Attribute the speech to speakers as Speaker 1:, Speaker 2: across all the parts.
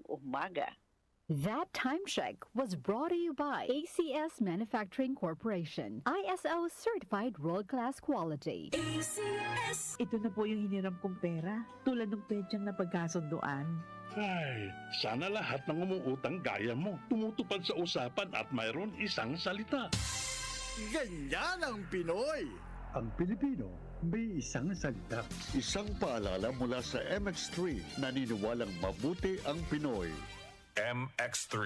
Speaker 1: umaga.
Speaker 2: That time check was brought to you by ACS Manufacturing Corporation, ISO Certified World-Class Quality.
Speaker 3: ACS!
Speaker 4: Ito na po yung hiniram kong pera, tulad ng pedyang na pagkasunduan.
Speaker 5: Ay, sana lahat ng umuutang gaya mo, tumutupad sa usapan at mayroon isang salita.
Speaker 6: Ganyan ang Pinoy!
Speaker 7: Ang Pilipino, may isang salita.
Speaker 6: Isang paalala mula sa MX3, naniniwalang mabuti ang Pinoy.
Speaker 8: MX3.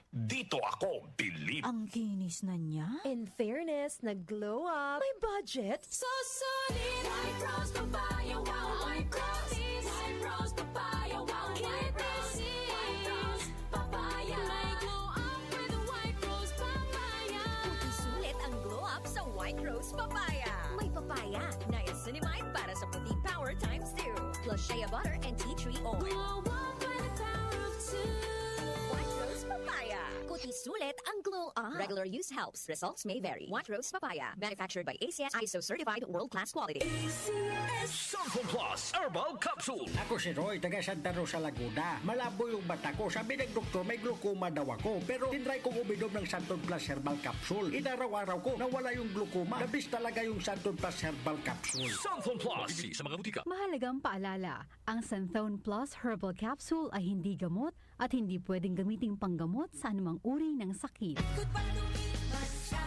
Speaker 8: Dito ako believe.
Speaker 3: Ang kinis na niya.
Speaker 9: In fairness, nag-glow up. May budget.
Speaker 3: So solid! White Rose Papaya, wow! White Rose! White Rose Papaya, wow! White Rose! White Rose Papaya! May glow up with White Rose Papaya.
Speaker 9: Puti sulit ang glow up sa White Rose Papaya. May papaya, niacinamide para sa puti power times 2. Plus shea butter and tea tree oil.
Speaker 3: Glow up with the power of 2.
Speaker 9: White Rose Papaya. Puti sulit ang glow up. Regular use helps. Results may vary. White Rose Papaya. Manufactured by ACS ISO Certified World-Class Quality.
Speaker 3: ACS!
Speaker 8: Sample Plus Herbal Capsule.
Speaker 10: Ako si Roy, taga Santa Rosa, Laguna. Malabo yung mata ko. Sabi ng doktor, may glaucoma daw ako. Pero tinry kong uminom ng Santon Plus Herbal Capsule. Inaraw-araw ko, nawala yung glaucoma. Nabis talaga yung Santon Plus Herbal Capsule.
Speaker 8: Sample Plus. Mabibili sa mga butika.
Speaker 2: Mahalagang paalala, ang Santhone Plus Herbal Capsule ay hindi gamot at hindi pwedeng gamiting panggamot sa anumang uri ng sakit.
Speaker 3: Good pa lumipas siya.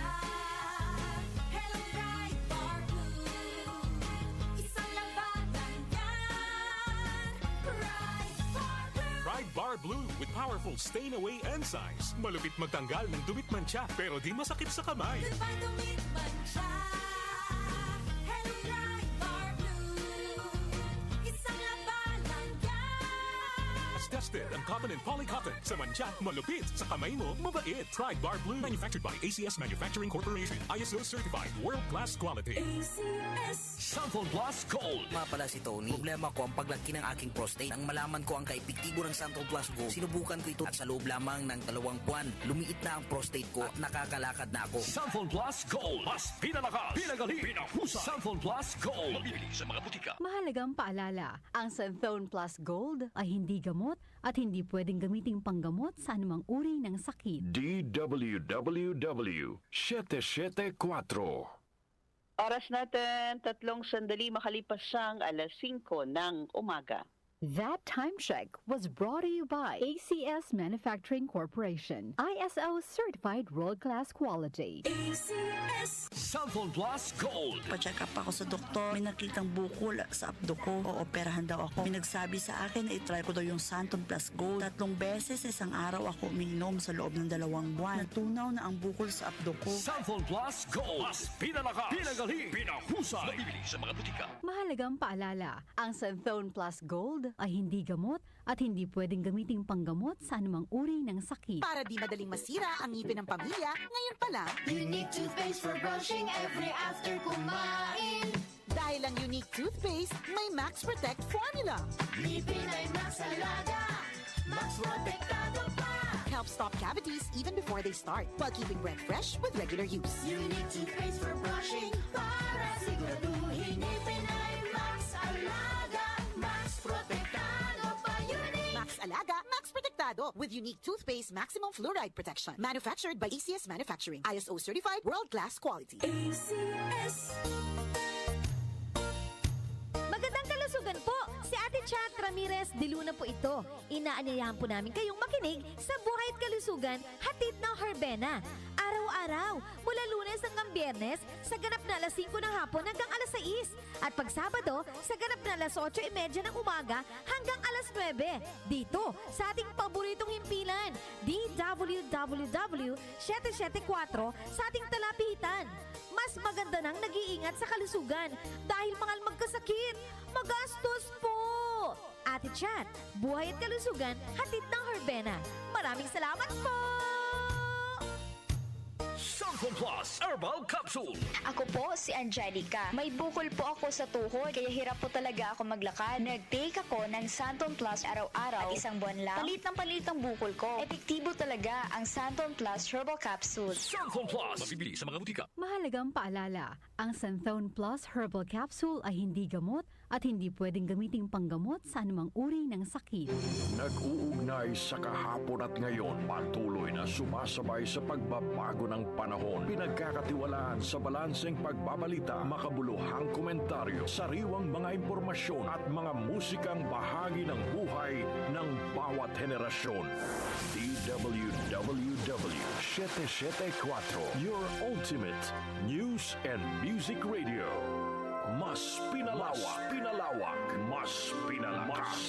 Speaker 3: Hello, Bright Bar Blue. Isang labanan yan. Bright Bar Blue.
Speaker 8: Pride Bar Blue with powerful stain-away enzymes. Malupit magtanggal ng dumit mancha pero di masakit sa kamay.
Speaker 3: Good pa lumipas siya. Hello, Bright Bar Blue. Isang labanan yan.
Speaker 8: As tested ang cotton and polycotton sa mancha, malupit sa kamay mo, mabait. Pride Bar Blue, manufactured by ACS Manufacturing Corporation, ISO Certified World-Class Quality.
Speaker 3: ACS!
Speaker 8: Sample Plus Gold.
Speaker 11: Nga pala si Tony. Problema ko ang paglaki ng aking prostate. Ang malaman ko ang kaepektibo ng Santon Plus Gold. Sinubukan ko ito at sa loob lamang ng 2 buwan, lumiit na ang prostate ko at nakakalakad na ako.
Speaker 8: Sample Plus Gold. Mas pinalakas, pinagaling, pinahusay. Sample Plus Gold. Mabibili sa mga butika.
Speaker 2: Mahalagang paalala, ang Santhone Plus Gold ay hindi gamot at hindi pwedeng gamiting panggamot sa anumang uri ng sakit.
Speaker 12: DWWW 774.
Speaker 1: Oras natin, 3 sandali makalipas sang 5:00 ng umaga.
Speaker 2: That time check was brought to you by ACS Manufacturing Corporation, ISO Certified World-Class Quality.
Speaker 3: ACS!
Speaker 8: Sample Plus Gold.
Speaker 13: Pa-check up ako sa doktor. May nakitang bukol sa abdo ko. Ooperahan daw ako. May nagsabi sa akin na itry ko daw yung Santon Plus Gold. 3 beses isang araw ako umiinom sa loob ng 2 buwan. Natunaw na ang bukol sa abdo ko.
Speaker 8: Sample Plus Gold. Mas pinalakas, pinagaling, pinahusay. Mabibili sa mga butika.
Speaker 2: Mahalagang paalala, ang Santhone Plus Gold ay hindi gamot at hindi pwedeng gamiting panggamot sa anumang uri ng sakit.
Speaker 14: Para di madaling masira ang ngipin ng pamilya, ngayon pa lang,
Speaker 3: Unique toothpaste for brushing every after kumain.
Speaker 14: dahil ang Unique Toothpaste may Max Protect formula.
Speaker 3: Ngipin ay Max Alaga. Max Protektado pa.
Speaker 14: Helps stop cavities even before they start, while keeping breath fresh with regular use.
Speaker 3: Unique toothpaste for brushing para siguraduhin ngipin ay Max Alaga. Max Protektado pa. Unique.
Speaker 14: Max Alaga, Max Protectado with Unique Toothpaste Maximum Fluoride Protection. Manufactured by ACS Manufacturing, ISO Certified World-Class Quality.
Speaker 3: ACS!
Speaker 9: Magandang kalusugan po! Si Ate Chat Ramirez de Luna po ito. Inaanyayahan po namin kayong makinig sa Buhay at Kalusugan, hatid ng Herbena. Araw-araw, mula Lunes hanggang Biyernes, sa ganap na 5:00 ng hapon hanggang 6:00. At pag Sabado, sa ganap na 8:30 ng umaga hanggang 9:00. Dito, sa ating paboritong himpilan, DWWW 774 sa ating talapitan. Mas maganda nang nag-iingat sa kalusugan dahil mahal magkasakit. Magastos po! Ate Chat, Buhay at Kalusugan, hatid ng Herbena. Maraming salamat po!
Speaker 8: Sample Plus Herbal Capsule.
Speaker 15: Ako po si Angelica. May bukol po ako sa tuhod kaya hirap po talaga ako maglakad. Nag-take ako ng Santon Plus araw-araw at 1 buwan lang. Palit ang bukol ko. Epektibo talaga ang Santon Plus Herbal Capsule.
Speaker 8: Sample Plus. Mabibili sa mga butika.
Speaker 2: Mahalagang paalala, ang Santhone Plus Herbal Capsule ay hindi gamot at hindi pwedeng gamiting panggamot sa anumang uri ng sakit.
Speaker 12: Nag-uugnay sa kahapon at ngayon, patuloy na sumasabay sa pagbabago ng panahon. Pinagkakatiwalaan sa balanseng pagbabalita, makabuluhang komentaryo, sariwang mga impormasyon at mga musikang bahagi ng buhay ng bawat henerasyon. DWWW 774, your ultimate news and music radio. Mas pinalawak, mas pinalakas.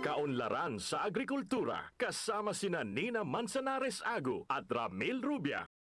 Speaker 12: Kaunlaran sa agrikultura kasama sina Nina Manzanares Agu at Ramil Rubia.